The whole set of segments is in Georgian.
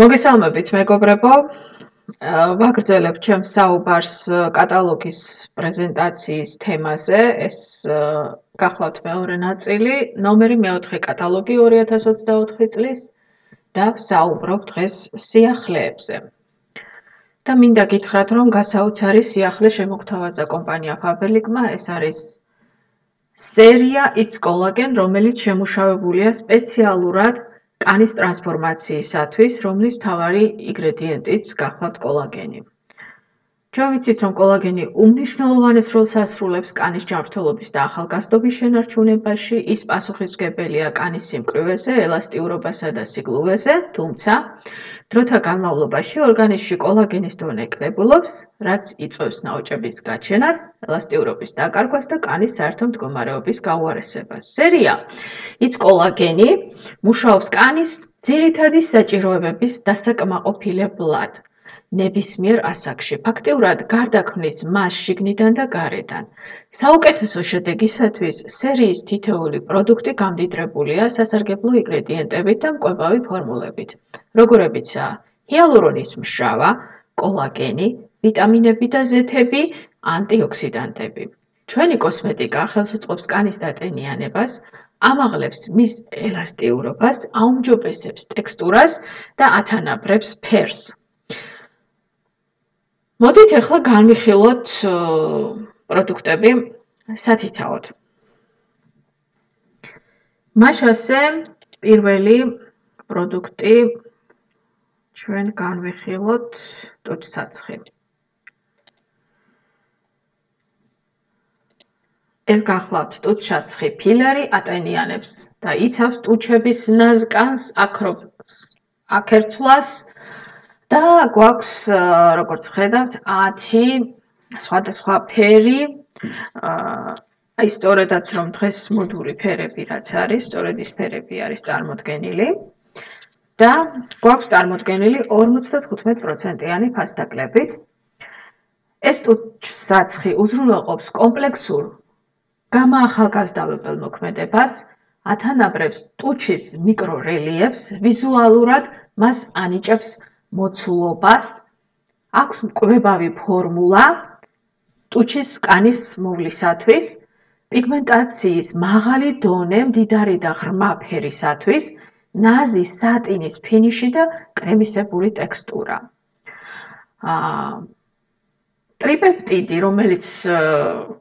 მოგესალმებით, მეგობრებო. ვაგრძელებთ ჩემს საუბარს კატალოგის პრეზენტაციის თემაზე. ეს გახლავთ მეორე ნაწილი, ნომერი მეოთხე კატალოგი 2024 წლის და ვსაუბრობ დღეს სიახლეებზე. და მინდა გითხრათ, რომ გასაოცარი სიახლე შემოგთავაზა კომპანია Faberlicმა. ეს არის სერია It's Collagen, რომელიც შემუშავებულია სპეციალურად კანის ტრანსფორმაციისათვის, რომლის მთავარი ინგრედიენტიც გახლავთ კოლაგენი. ჩვენ ვიცით, რომ კოლაგენი უმნიშვნელოვანეს როლს ასრულებს კანის ჯანმრთელობის და ახალგაზრდობის შენარჩუნებაში, ის პასუხისმგებელია კანის სიმკვრივეზე, ელასტიურობასა და სიგლუვეზე, თუმცა დროთა განმავლობაში ორგანიზმში კოლაგენის დონე კლებულობს, რაც იწვევს ნაოჭების გაჩენას, ელასტიურობის დაკარგვას და კანის საერთო მდგომარეობის გაუარესებას. სერია It's Collagen მუშაობს კანის ძირითადი საჭიროებების დასაკმაყოფილებლად ნებისმიერ ასაკში, ფაქტიურად გარდაქმნის მას შიგნიდან და გარედან. საუკეთესო შედეგისათვის სერიის თითოეული პროდუქტი გამდიდრებულია სასარგებლო ინგრედიენტებით და მკვებავი ფორმულებით, როგორებიცაა ჰიალურონის მჟავა, კოლაგენი, ვიტამინები და ზეთები, ანტიოქსიდანტები. ჩვენი კოსმეტიკა ხელს უწყობს კანის დატენიანებას, ამაღლებს მის ელასტიურობას, აუმჯობესებს ტექსტურას და ათანაბრებს ფერს. მოდით ახლა განვიხილოთ პროდუქტები სათითაოდ. მაშასე პირველი პროდუქტი ჩვენ განვიხილოთ ტუჩსაცხი. ეს გახლავთ ტუჩსაცხი ფილერი, ატენიანებს და იცავს ტუჩების ნაზკანს, აქერცვლას და გვაქვს, როგორც ხედავთ, 10 სხვადასხვა ფერი. აი სწორედაც რომ დღეს მოდური ფერები რაც არის, სწორედ ის ფერები არის წარმოდგენილი და გვაქვს წარმოდგენილი 55%-იანი ფასდაკლებით. ეს ტუჩსაცხი უზრუნველყოფს კომპლექსურ გამაახალგაზრდავებელ მოქმედებას, ათანაბრებს ტუჩის მიკრორელიეფს, ვიზუალურად მას ანიჭებს მოცულობას, აქვს მკვებავი ფორმულა ტუჩის კანის მოვლისათვის, პიგმენტაციის მაღალი დონე, მდიდარი და ღრმა ფერისათვის, ნაზი სატინის ფინიში და კრემისებური ტექსტურა. ტრიპეპტიდი, რომელიც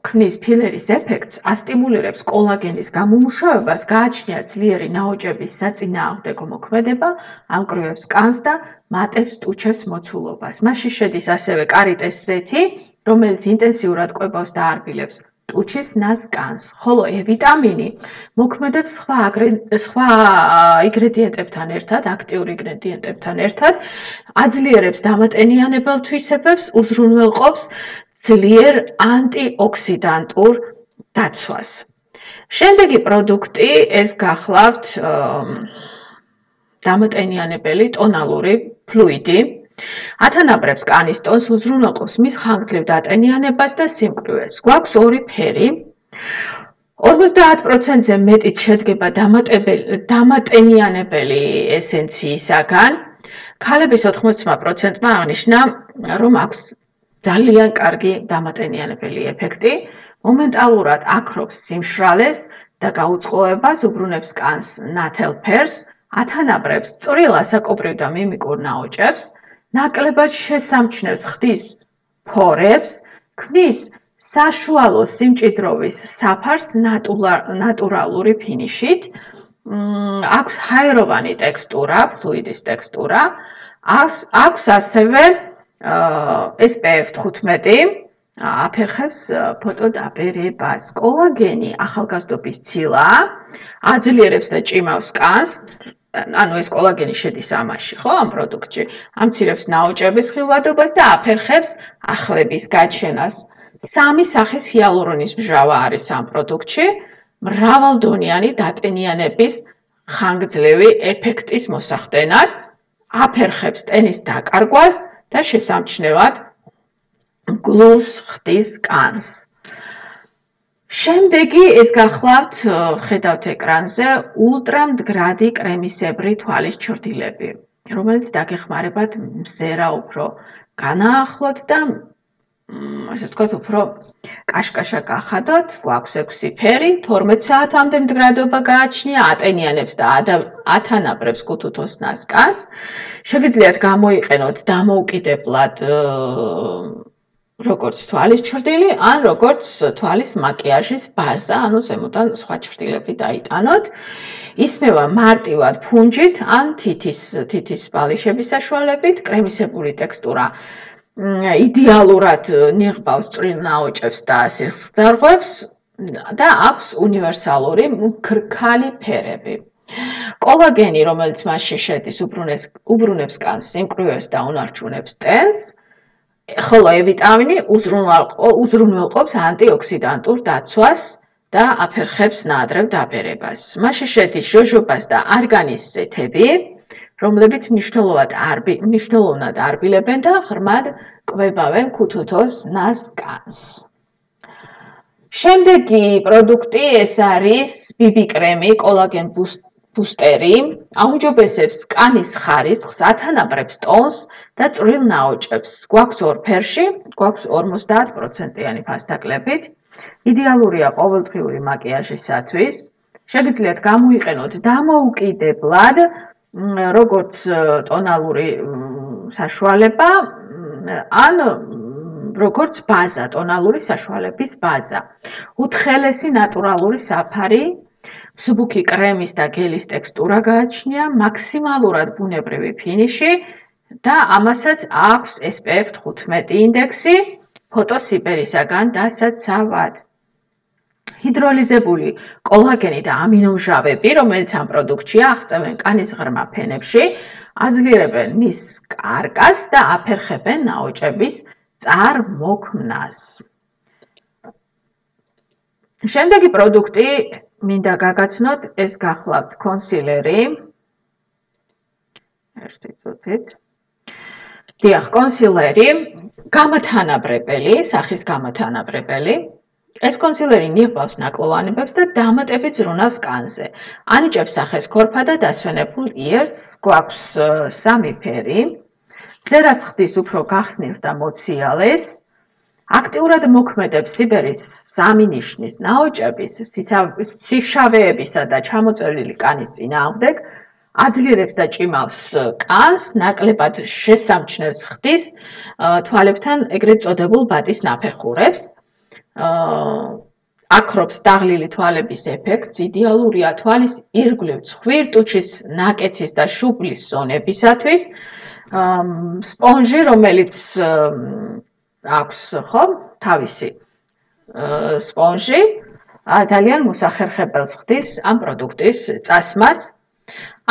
ქმნის ფილერის ეფექტს, ასტიმულირებს კოლაგენის გამომუშავებას, გააჩნია ძლიერი ნაოჭების საწინააღმდეგო მოქმედება, ამკრივებს კანს და მატებს ტუჩებს მოცულობას. მასში შედის ასევე კარიტეს ზეთი, რომელიც ინტენსიურად კვებავს და არბილებს ტუჩის ნაზ კანს, ხოლო ვიტამინი მოქმედებს სხვა ინგრედიენტებთან ერთად, აქტიურ ინგრედიენტებთან ერთად, აძლიერებს დამატენიანებელ თვისებებს, უზრუნველყოფს ძლიერ ანტიოქსიდანტურ დაცვას. შემდეგი პროდუქტი ეს გახლავთ დამატენიანებელი ტონალური ფლუიდი. ათანაბრებს კანის ტონს, უზრუნველყოფს მის ხანგრძლივ დატენიანებას და სიმკვრივეს. გვაქვს ორი ფერი. 50%-ზე მეტით შედგება დამატენიანებელი ესენციისაგან. ქალების 80%-მა აღნიშნა, რომ აქვს ძალიან კარგი დამატენიანებელი ეფექტი. მომენტალურად აქრობს სიმშრალეს და გაუწყლოებას, უბრუნებს კანს ნათელ ფერს, ათანაბრებს წვრილ ასაკობრივ და მიმიკურ ნაოჭებს, ნაკლებად შესამჩნევს ხდის ფორებს, ქმნის საშუალო სიმჭიდროვის საფარს ნატურალური ფინიშით, აქვს ჰაეროვანი ტექსტურა, ფლუიდის ტექსტურა, აქვს ასევე SPF 15, აფერხებს ფოტოდაბერებას. კოლაგენი ახალგაზრდობის ცილაა, აძლიერებს და ჭიმავს კანს, ანუ ეს კოლაგენი შედის ამაში, ხო, ამ პროდუქტში, ამცირებს ნაოჭების ხილვადობას და აფერხებს ახლების გაჩენას. სამი სახის ჰიალურონის მჟავა არის ამ პროდუქტში, მრავალდონიანი დატენიანების ხანგრძლივი ეფექტის მოსახდენად, აფერხებს ტენის დაკარგვას და შესამჩნევად გლუვს ხდის კანს. შემდეგი ეს გახლავთ, ხედავთ ეკრანზე, ულტრამდგრადი კრემისებრი თვალის ჩრდილები. რომელიც დაგეხმარებათ მზერა უფრო განაახლოთ და ასე ვთქვათ, უფრო კაშკაშა გახადოთ. გვაქვს 6 ფერი, 12 საათამდე მდგრადობა გააჩნია, ატენიანებს და ათანაბრებს კუთუთოს ნასკას. შეგიძლიათ გამოიყენოთ დამოუკიდებლად როგორც თვალის ჩრდილი, ან როგორც თვალის მაკიაჟის ბაზა, ანუ ზემოდან სხვა ჩრდილები დაიტანოთ. ისმევა მარტივად ფუნჯით ან თითის ბალიშების საშუალებით, კრემისებური ტექსტურა იდეალურად ნიღბავს წვრილ ნაოჭებს და სისხლძარღვებს და აქვს უნივერსალური მქრქალი ფერები. კოლაგენი, რომელიც მასში შედის, უბრუნებს კანს, სიმკვრივეს და უნარჩუნებს ტენს, ხოლო E-ვიტამინი უზრუნველყოფს ანტიოქსიდანტურ დაცვას და აფერხებს ნაადრევ დაბერებას. მასში შედის ჟოჟობას და არგანის ზეთები, რომლებიც მნიშვნელოვნად არბილებენ და ღრმად კვებავენ ქუთუთოს ნასკანს. შემდეგი პროდუქტი ეს არის BB კრემი, კოლაგენ ბუსტერი, აუმჯობესებს კანის ხარისხს, ათანაბრებს ტონს და წვრილ ნაოჭებს. გვაქვს 2 ფერში, გვაქვს 50%-იანი ფასდაკლებით. იდეალურია ყოველდღიური მაკიაჟისათვის. შეგიძლიათ გამოიყენოთ დამოუკიდებლად როგორც ტონალური საშუალება, ან როგორც ბაზა, ტონალური საშუალების ბაზა. უთხელესი ნატურალური საფარი, მსუბუქი კრემის და გელის ტექსტურა გააჩნია, მაქსიმალურად ბუნებრივი ფინიში და ამასაც აქვს SPF 15 ინდექსი, ფოტოსიპერისაგან დასაცავად. ჰიდროლიზებული კოლაგენი და ამინომჟავები, რომელიც ამ პროდუქტშია, აღწევენ კანის ღრმა ფენებში, აძლიერებენ მის კარკას და აფერხებენ ნაოჭების წარმოქმნას. შემდეგი პროდუქტი მინდა გაგაცნოთ, ეს გახლავთ კონსილერი. ერთი წუთით. დიახ, კონსილერი, გამათანაბრებელი, სახის გამათანაბრებელი. ეს კონსილერი ნიღბავს ნაკლოვანებებს და დამატებით ზრუნავს კანზე. ანიჭებს სახეს ქორფა და დასვენებულ იერს, გვაქვს 3 ფერი. მზერას ხდის უფრო გახსნილს და მოციალეს. აქტიურად მოქმედებს სიბერის 3 ნიშნის ნაოჭების, სიშავეებისა და ჩამოწელილი კანის წინააღმდეგ, აძლიერებს და ჭიმავს კანს, ნაკლებად შესამჩნევს ხდის თვალებთან ეგრეთ წოდებულ ბატის ნაფეხურებს. აქრობს დაღლილი თვალების ეფექტს, იდეალურია თვალის ირგვლივ ცხვირტუჩის, ნაკეცის და შუბლის ზონებისათვის. სპონჟი, რომელიც აქვს ხო, თავისი სპონჟი, ძალიან მოსახერხებელს ხდის ამ პროდუქტის წასმას.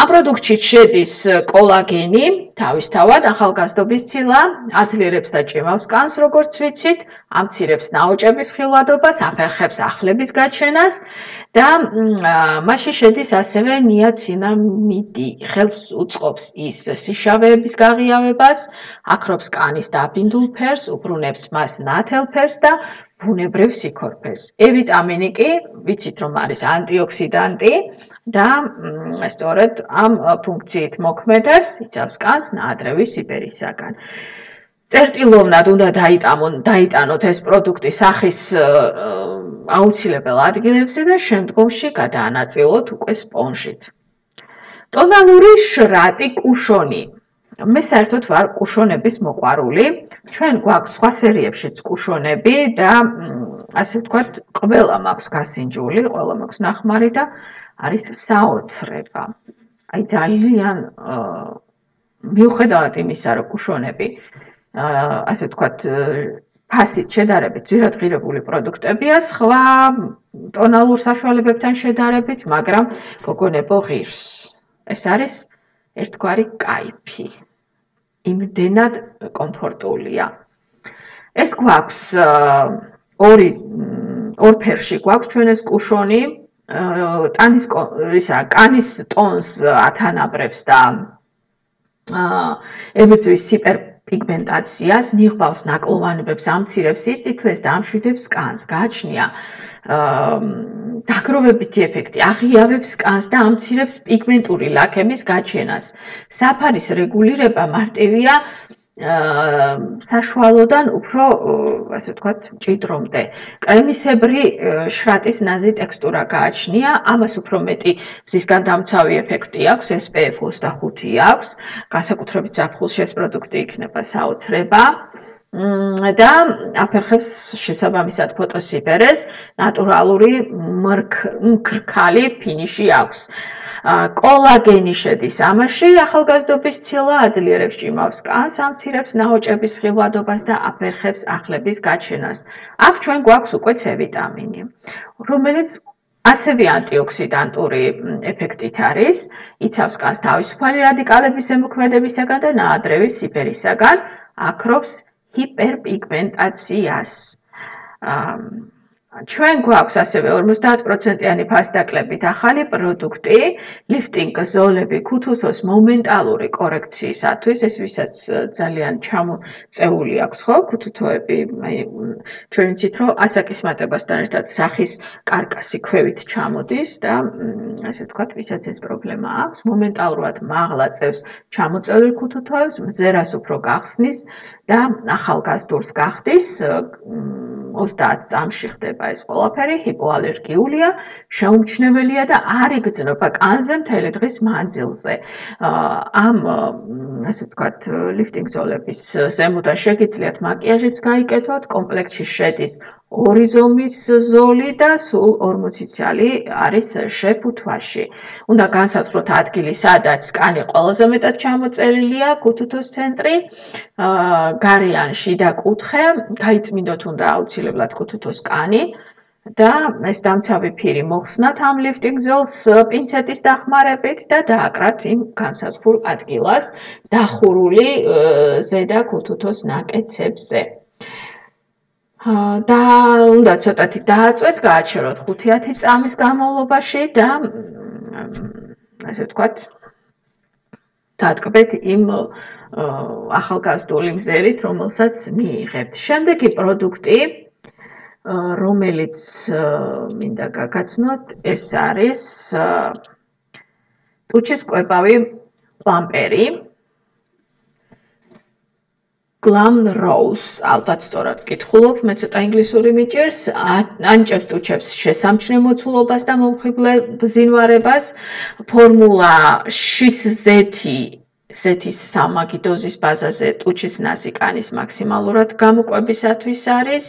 ამ პროდუქტში შედის კოლაგენი, თავისთავად ახალგაზრდობის ცილა, აძლიერებს და ჭიმავს კანს, როგორც ვიცით, ამცირებს ნაოჭების ხილვადობას, აფერხებს ახლების გაჩენას და მასში შედის ასევე ნიაცინამიდი, ხელს უწყობს ის სიშავეების გაღიავებას, აქრობს კანის დაბინდულ ფერს, უბრუნებს მას ნათელ ფერს და ბუნებრივ სიქორფეს. E-ვიტამინი კი, ვიცით რომ არის ანტიოქსიდანტი და სწორედ ამ ფუნქციით მოქმედებს, იცავს კანს ნაადრევი სიბერისაგან. წერტილოვნად უნდა დაიტანოთ ეს პროდუქტი სახის აუცილებელ ადგილებზე და შემდგომში გადაანაწილოთ უკვე სპონჟით. ტონალური შრატი კუშონი. მე საერთოდ ვარ კუშონების მოყვარული. ჩვენ გვაქვს სხვა სერიებშიც კუშონები და ასე ვთქვათ, ყველა მაქვს გასინჯული, ყველა მაქვს ნახმარი და არის საოცრება. აი ძალიან მიუხედავად იმისა, რომ კუშონები ასე ვთქვათ, ფასით შედარებით ძვირადღირებული პროდუქტებია, სხვა ტონალურ საშუალებებთან შედარებით, მაგრამ გოგონებო ღირს. ეს არის ერთგვარი кайფი. იმდენად კომფორტულია. ეს გვაქვს ორ ფერში გვაქვს ჩვენ ეს კუშონი, კანის ტონს ათანაბრებს და ებრძვის პიგმენტაციას, ნიღბავს ნაკლოვანებებს, ამცირებს სიცითლეს და ამშვიდებს კანს. გააჩნია დაგროვებითი ეფექტი, აღიავებს კანს და ამცირებს პიგმენტური ლაქების გაჩენას. საფარის რეგულირება მარტივია საშუალოდან უფრო, ასე ვთქვათ, მჭიდრომდე. კრემისებრი შრატის ნაზი ტექსტურა გააჩნია, ამას უფრო მეტი მზისგან დამცავი ეფექტი აქვს, SPF 25 აქვს, განსაკუთრებით ზაფხულში ეს პროდუქტი იქნება საოცრება. და აფერხებს შესაბამისად ფოტოსიპერეს, ნატურალური მქრქალი ფინიში აქვს. კოლაგენი შედის ამაში, ახალგაზრდობის ცილა აძლიერებს ჭიმავს კანს, ამცირებს ნაოჭების ხილვადობას და აფერხებს ახლების გაჩენას. აქ ჩვენ გვაქვს უკვე C ვიტამინი, რომელიც ასევე ანტიოქსიდანტური ეფექტით არის, იცავს კანს თავისუფალი რადიკალების ზემოქმედებისაგან და ნაადრევი სიფერისაგან, აქრობს ჰიპერპიგმენტაციას. ჩვენ გვაქვს ასევე 50%-იანი ფასდაკლებით ახალი პროდუქტი, ლიფტინგ ზოლები ქუთუთოს მომენტალური კორექციისათვის, ეს ვისაც ძალიან ჩამოწეული აქვს, ხო, ქუთუთოები, ჩვენ ვიცით, რომ ასაკის მატებასთან ერთად სახის კარკასი ქვევით ჩამოდის და ასე ვთქვათ, ვისაც ეს პრობლემა აქვს, მომენტალურად მაღლა წევს ჩამოწევლილ ქუთუთოებს, მზერას უფრო გახსნის და ახალგაზრდულს გახდის. 30 წამში ხდება ეს ყველაფერი, ჰიპოალერგიულია, შეუმჩნეველია და არ იგრძნობა კანზე მთელი დღის მანძილზე. ამ, ასე ვთქვათ, ლიფტინგ ზოლების ზემოდან შეგიძლიათ მაკიაჟიც გაიკეთოთ, კომპლექტში შედის 2 ზომის ზოლი და სულ 40 ცალი არის შეფუთვაში. უნდა განსაზღვროთ ადგილი, სადაც კანი ყველაზე მეტად ჩამოწერილია, ქუთუთოს ცენტრი, გარიან შიდა კუთხე, გაიწმინდოთ უნდა აუცილებლად ქუთუთოს კანი და ეს დამცავი ფირი მოხსნათ ამ ლიფტინგ ზოლს პინცეტის დახმარებით და დააკრათ იმ განსაზღვრულ ადგილას დახურული ზედა ქუთუთოს ნაკეცებზე. და უნდა ცოტათი დააწვეთ, გააჩეროთ 5-10 წამის განმავლობაში და ასე ვთქვათ, დატკბეთ იმ ახალგაზრდული მზერით, რომელსაც მიიღებთ. შემდეგი პროდუქტი, რომელიც მინდა გაგაცნოთ, ეს არის ტუჩის კვებავი პლამპერი. Glam Rose, ალბათ სწორად ვკითხულობ, მე ცოტა ინგლისური მიჭირს, ანიჭებს ტუჩებს შესამჩნევ მოცულობას და მომხიბლე ბზინვარებას. ფორმულა შის ზეთის სამმაგი დოზის ბაზაზე ტუჩის ნაზი კანის მაქსიმალურად გამოყვებისათვის არის.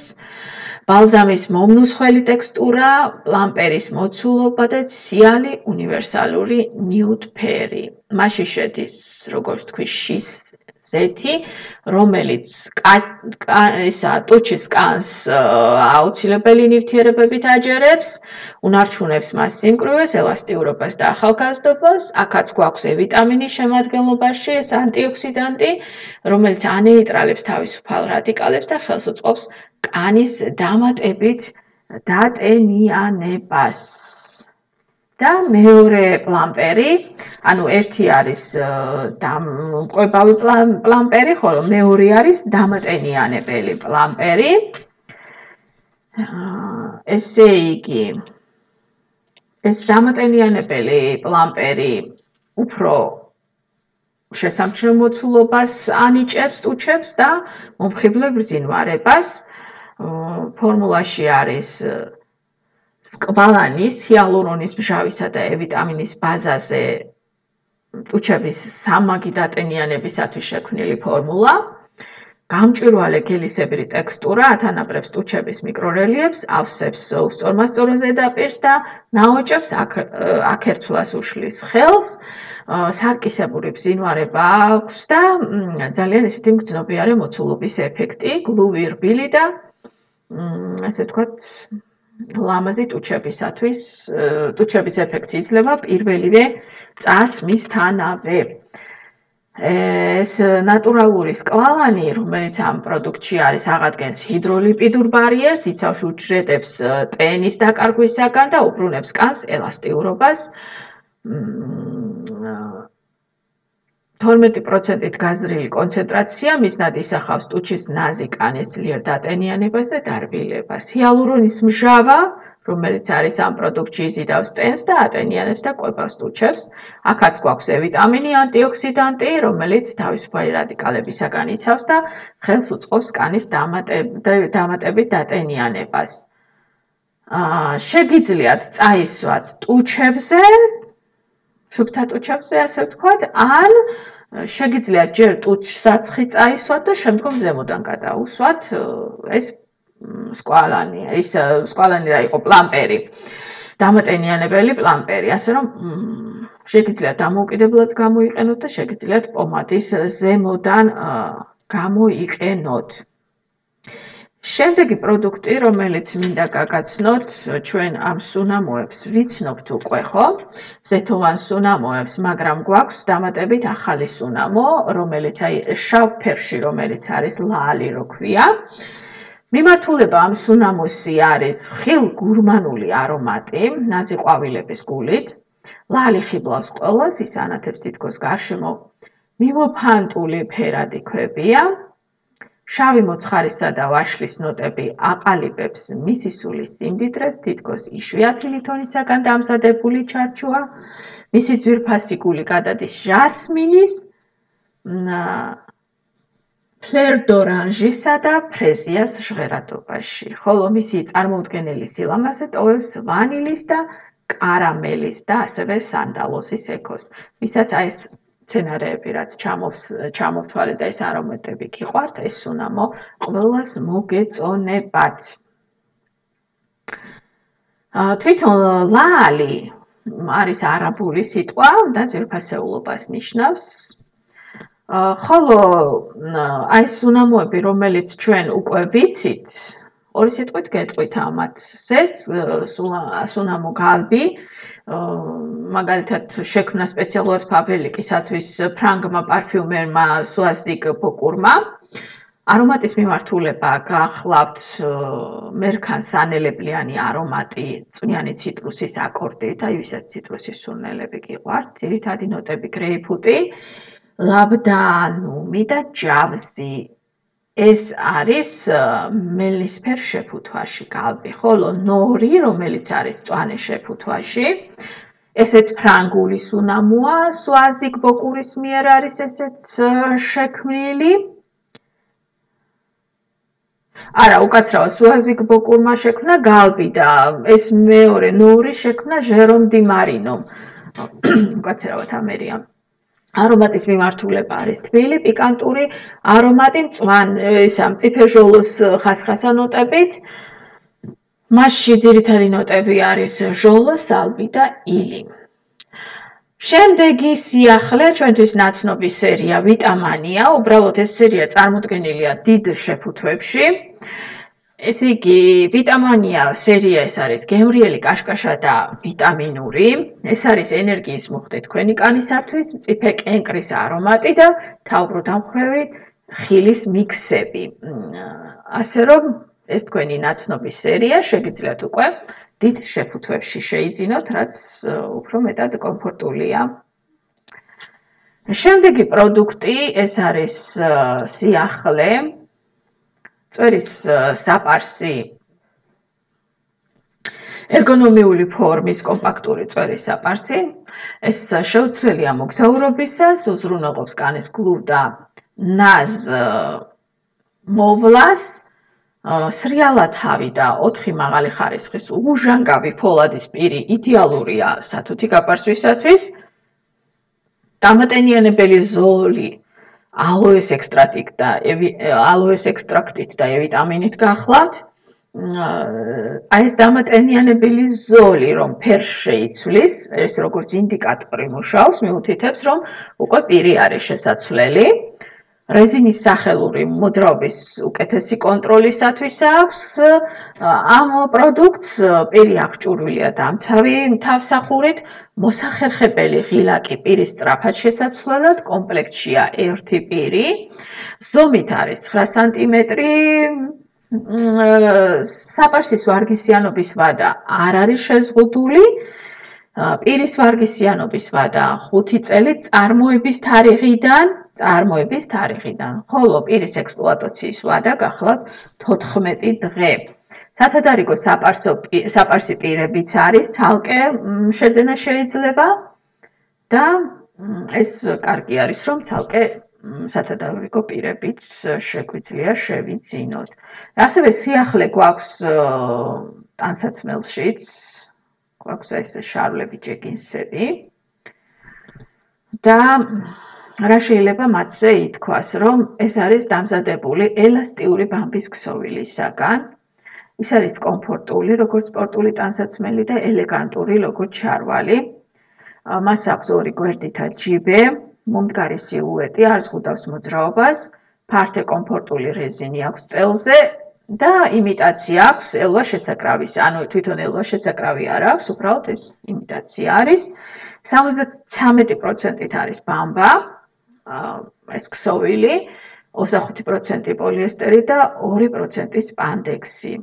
ბალზამის მომნუსხველი ტექსტურა, პლამპერის მოცულობა და ციანი უნივერსალური ნიუდ ფერი. მასში შედის, როგორც თქვი, შის ზეთი, რომელიც ტუჩის კანს აუცილებელი ნივთიერებებით აჯერებს, უნარჩუნებს მას სიმკვრივეს, ელასტიურობას და ახალგაზრდობას. აქაც გვაქვს E ვიტამინის შემადგენლობაში, ეს ანტიოქსიდანტი, რომელიც ანეიტრალებს თავისუფალ რადიკალებს და ხელს უწყობს კანის დამატებით დატენიანებას. და მეორე პლამპერი, ანუ ერთი არის კვებავი პლამპერი, ხოლო მეორე არის დამატენიანებელი პლამპერი. ესე იგი, ეს დამატენიანებელი პლამპერი უფრო შესამჩნევ მოცულობას ანიჭებს ტუჩებს და მომხიბლე ბრძინვარებას. ფორმულაში არის სკვალანის, ჰიალურონის მჟავისა და E ვიტამინის ბაზაზე ტუჩების სამმაგი დატენიანებისათვის შექმნილი ფორმულა. გამჭვირვალე გელისებრი ტექსტურა ათანაბრებს ტუჩების მიკრორელიეფს, ავსებს უსწორმასწორო ზედაპირს და ნაოჭებს აქერცვლას უშლის ხელს. სარკისებური ბზინვარება აქვს და ძალიან ისეთი მგრძნობიარე მოცულობის ეფექტი, გლუვი რბილი და ასე ვთქვათ, ლამაზი ტუჩებისათვის, ტუჩების ეფექტი იძლევა პირველივე წასმისთანავე. ეს ნატურალური სკვალანი, რომელიც ამ პროდუქტში არის, აღადგენს ჰიდროლიპიდურ ბარიერს, იცავს უჯრედებს ტენის დაკარგვისაგან და უბრუნებს კანს ელასტიურობას. 12%-ით გაზრილი კონცენტრაცია მიზნად ისახავს ტუჩის ნაზი კანის ძლიერ დატენიანებას და დარბილებას. ჰიალურონის მჟავა, რომელიც არის ამ პროდუქტში, იზიდავს ტენს და ატენიანებს და კვებავს ტუჩებს. აქაც გვაქვს E ვიტამინი, ანტიოქსიდანტი, რომელიც თავისუფალი რადიკალებისაგან იცავს და ხელს უწყობს კანის დამატებით დატენიანებას. შეგიძლიათ წაისვათ ტუჩებზე, სუფთა ტუჩებზე, ასე ვთქვათ, ან შეგიძლიათ ჯერ ტუჩს საცხი წაისვათ და შემდგომ ზემოდან გადაუსვათ ეს სკვალანი, ის სკვალანი რა იყო, პლამპერი. დამატენიანებელი პლამპერი, ასე რომ შეგიძლიათ დამოუკიდებლად გამოიყენოთ და შეგიძლიათ პომადის ზემოდან გამოიყენოთ. შემდეგი პროდუქტი, რომელიც მინდა გაგაცნოთ, ჩვენ ამ სუნამოებს ვიცნობთ უკვე, ხო? ზეთოვან სუნამოებს, მაგრამ გვაქვს დამატებით ახალი სუნამო, რომელიც აი შავ ფერში, რომელიც არის ლალი, რო ქვია. მიმართულება ამ სუნამოსი არის ხილ-გურმანული არომატი, ნაზი ყვავილების გულით. ლალი ხიბლავს ყველას, ის ანათებს თითქოს გარშემო მიმოფანტული ფერადი ქვებია. შავი მოცხარისა და ვაშლის ნოტები აყალიბებს მისი სულის სიმდიდრეს, თითქოს იშვიათი ლითონისაგან დამზადებული ჩარჩოა. მისი ძვირფასი გული გადადის ჟასმინის, ფლერ-დორანჟისა და ფრეზიას ჟღერადობაში, ხოლო მისი წარმოუდგენელი სილამაზე ტოვებს ვანილის და კარამელის და ასევე სანდალოზის ექოს, ვისაც აი ეს მცენარეები, რაც ჩამოვთვალეთ და ეს არომატები გიყვართ, ეს სუნამო ყველას მოგეწონებათ. თვითონ ლალი არის არაბული სიტყვა და ძვირფასეულობას ნიშნავს. ხოლო აი ეს სუნამოები, რომელიც ჩვენ უკვე ვიცით, ორი სიტყვით გეტყვით ამათ. ზეც სუნამო გალბი, მაგალითად შექმნა სპეციალურად ფაბრიკისათვის ფრანგმა პარფიუმერმა სუაზიგ ბოკურმა. არომატის მიმართულება გახლავთ მერქან-სანელებიანი არომატი, წვნიანი ციტრუსის აკორდით, აი ვისაც ციტრუსის სუნელები გიყვართ, ძირითადი ნოტები გრეიპფრუტი, ლაბდანუმი და ჯავზი. ეს არის მელნისფერ შეფუთვაში გალბი, ხოლო ნორი, რომელიც არის მწვანე შეფუთვაში, ესეც ფრანგული სუნამოა, სუაზიგ ბოკურის მიერ არის ესეც შექმნილი. არა, უკაცრავად სუაზიგ ბოკურმა შექმნა გალბი და ეს მეორე ნორი შექმნა ჟერომ დი მარინომ. უკაცრავად ამერია. არომატის მიმართულება არის თბილი, პიკანტური არომატი, მწიფე ჟოლოს ხასხასა ნოტებით. მასში ძირითადი ნოტები არის ჟოლო, სალვი და ილი. შემდეგი სიახლე ჩვენთვის ნაცნობი სერია ვიტამანია, უბრალოდ ეს სერია წარმოდგენილია დიდ შეფუთვებში. ესე იგი, ვიტამანია სერია ეს არის გემრიელი კაშკაშა და ვიტამინური. ეს არის ენერგიის მუხტი თქვენი კანისათვის, მწიფე კენკრის არომატი და თავბრუდამხვევი ხილის მიქსები. ასე რომ, ეს თქვენი ნაცნობი სერია, შეგიძლიათ უკვე დიდ შეფუთვებში შეიძინოთ, რაც უფრო მეტად კომფორტულია. შემდეგი პროდუქტი ეს არის სიახლე, წვერის საპარსი, ერგონომიული ფორმის კომპაქტური წვერის საპარსი. ეს შეუცვლელია მოგზაურობისას, უზრუნველყოფს კანის გლუვ და ნაზ მოვლას. სრიალა თავი და 4 მაღალი ხარისხის უჟანგავი ფოლადის პირი იდეალურია სათუთი გაპარსვისათვის. დამატენიანებელი ზოლი ალოეს ექსტრაქტით და E ვიტამინით გახლავთ. აი ეს დამატენიანებელი ზოლი, რომ ფერს შეიცვლის, ეს როგორც ინდიკატორი მუშაობს, მიუთითებს, რომ უკვე პირი არის შესაცვლელი. რეზინის სახელური მოძრაობის უკეთესი კონტროლისათვის აქვს ამ პროდუქტს, პირი აღჭურვილია დამცავი თავსახურით, მოსახერხებელი ღილაკი პირის სწრაფად შესაცვლელად, კომპლექტშია ერთი პირი, ზომით არის 9 სანტიმეტრი, საპარსის ვარგისიანობის ვადა არ არის შეზღუდული, პირის ვარგისიანობის ვადა 5 წელი წარმოების თარიღიდან, ხოლო პირის ექსპლუატაციის ვადა გახლავთ 14 დღე. სათადარიგო საპარსი პირებიც არის, ცალკე შეძენა შეიძლება და ეს კარგი არის, რომ ცალკე სათადარიგო პირებიც შეგვიძლია შევიძინოთ. ასევე სიახლე გვაქვს ტანსაცმელშიც, გვაქვს ეს შარლები, ჯეგინსები და რა შეიძლება მათზე ითქვას, რომ ეს არის დამზადებული ელასტიური ბამბის ქსოვილისაგან. ის არის კომფორტული, როგორც სპორტული ტანსაცმელი და ელეგანტური, როგორც შარვალი. მას აქვს 2 გვერდითა ჯიბე, მომდგარი სილუეტი, არ ზღუდავს მოძრაობას, ფართე კომფორტული რეზინი აქვს წელზე და იმიტაცია აქვს ელვა შესაკრავის. ანუ თვითონ ელვა შესაკრავი არ აქვს, უბრალოდ ეს იმიტაცია არის. 73% არის ბამბა, ეს ქსოვილი, 25% პოლიესტერი და 2% სპანდექსი.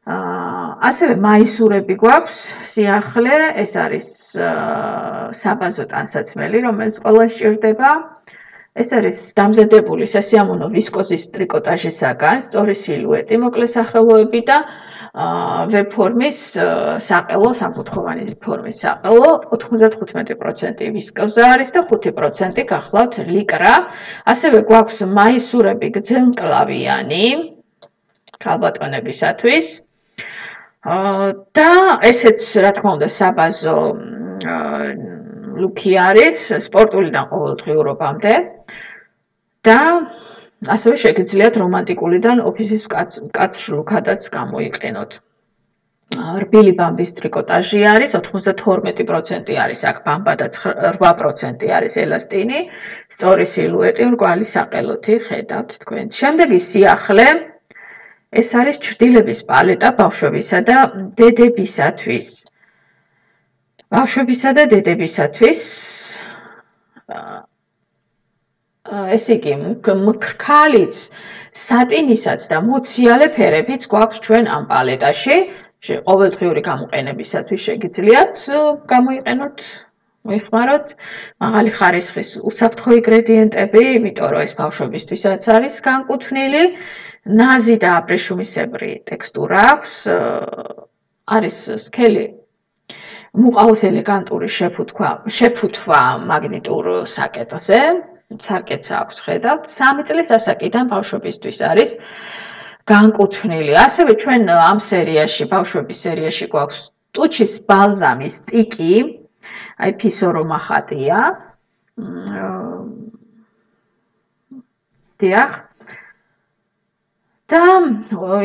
ასევე მაისურები გვაქვს სიახლე, ეს არის საბაზო ტანსაცმელი, რომელიც ყველას სჭირდება. ეს არის დამზადებული სასიამოვნო ვისკოზის ტრიკოტაჟისაგან, სწორი სილუეტი, მოკლე სახელოები და ვებ ფორმის საყელო, სამკუთხოვანი ფორმის საყელო, 95% ვისკოზა არის და 5% გახლავთ ლიკრა. ასევე გვაქვს მაისურები გრძელმკლავიანი ქალბატონებისათვის. და ესეც, რა თქმა უნდა, საბაზო ლუკი არის, სპორტულიდან ყოველდღიურობამდე. და ასევე შეგიძლიათ რომანტიკულიდან ოფისის მკაცრ ლუკადაც გამოიყენოთ. რბილი ბამბის ტრიკოტაჟი არის, 92% არის აქ ბამბა და 8% არის ელასტინი, სწორი სილუეტი, მრგვალი საყელოთი ხედავთ თქვენ. შემდეგი სიახლე ეს არის ჩრდილების პალეტა ბავშვებისა და დედებისათვის. ბავშვებისა და დედებისათვის ეს იგი მქრქალიც, სატინისაც და მოციალე ფერებიც გვაქვს ჩვენ ამ პალეტაში. ყოველდღიური გამოყენებისათვის შეგიძლიათ გამოიყენოთ, მოიხმაროთ. მაღალი ხარისხის უსაფრთხო ინგრედიენტები, იმიტომ რომ ეს ბავშვებისთვისაც არის განკუთვნილი. ნაზი და აბრეშუმისებრი ტექსტურა აქვს, არის სქელი მუყაოს ელეგანტური შეფუთვა მაგნიტურ საკეტზე, საკეთს აქვს ხედავთ. 3 წლის ასაკიდან ბავშვებისთვის არის განკუთვნილი. ასევე ჩვენ ამ სერიაში, ბავშვების სერიაში გვაქვს ტუჩის ბალზამის სტიკი, აი ფისორო ხატია. დიახ. და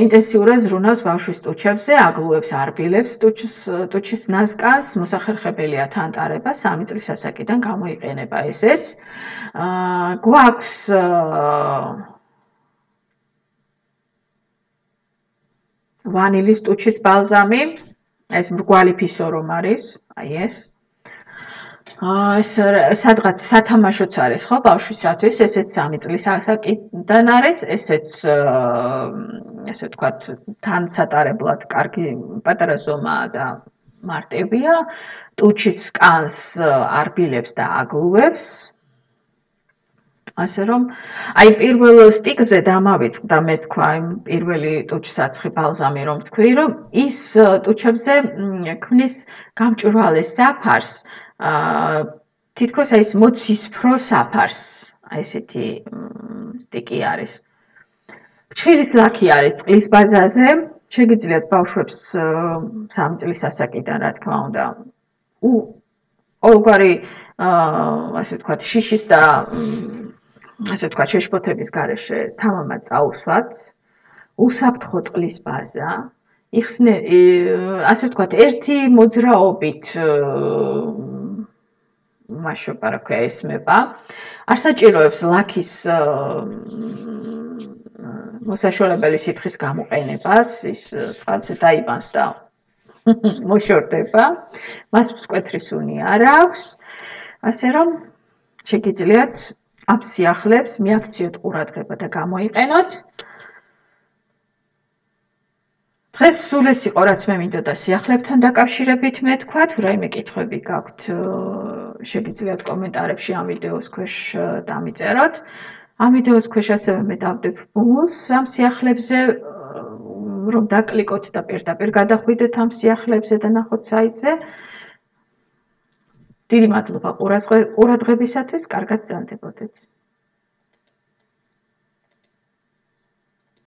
ინტენსიურად ზრუნავს ბავშვის ტუჩებზე, აგლუებს, არბილებს ტუჩის ნასკას, მოსახერხებელია თანტარება, 3 წლის ასაკიდან გამოიყენება ესეც. გვაქვს ვანილის ტუჩის ბალზამი, ეს მრგვალი ფისორომ არის, აი ეს. ეს სადღაც სათამაშოც არის ხო ბავშვისათვის, ესეც 3 წლის ასაკიდან არის, ესეც ესე ვთქვათ, თან სატარებლად კარგი პატარა ზომაა და მარტივია, ტუჩის კანს არბილებს და აგლუებს. ასე რომ, აი პირველ სტიკზე დამავიწყდა მე თქვა, პირველი ტუჩსაცხი ბალზამი რომ თქვი, რომ ის ტუჩებზე ქმნის გამჭვირვალე საფარს, თითქოს აი ეს მოცისფრო საფარს, აი ესეთი სტიკი არის. ფჩხილის ლაქი არის წყლის ბაზაზე, შეგიძლიათ ბავშვებს 3 წლის ასაკიდან, რა თქმა უნდა, ყოველგვარი ასე ვთქვათ, შიშის და ასე ვთქვათ, შეშფოთების გარეშე თამამად წაუსვათ, უსაფრთხო წყლის ბაზა, ასე ვთქვათ, ერთი მოძრაობით მაშობა, რა ქვია, ესმება. არ საჭიროებს ლაქის მოსაშორებელი სითხის გამოყენებას, ის წყალზე დაიბანს და მოშორდება. მას მწკვეთრი სუნი არ აქვს. ასე რომ შეგიძლიათ ამ სიახლებს მიაქციოთ ყურადღება და გამოიყენოთ. დღეს სულ ეს იყო, რაც მე მინდოდა სიახლებთან დაკავშირებით მე თქვა, თუ რაიმე კითხვები გაქვთ, შეგიძლიათ კომენტარებში ამ ვიდეოს ქვეშ დამიწეროთ. ამ ვიდეოს ქვეშ ასევე მე დავდებ ბულს ამ სიახლებზე, რომ დაკლიკოთ და პირდაპირ გადახვიდეთ ამ სიახლებზე და ნახოთ საიტზე. დიდი მადლობა ყურადღებისათვის, კარგად გრძანდებოდეთ.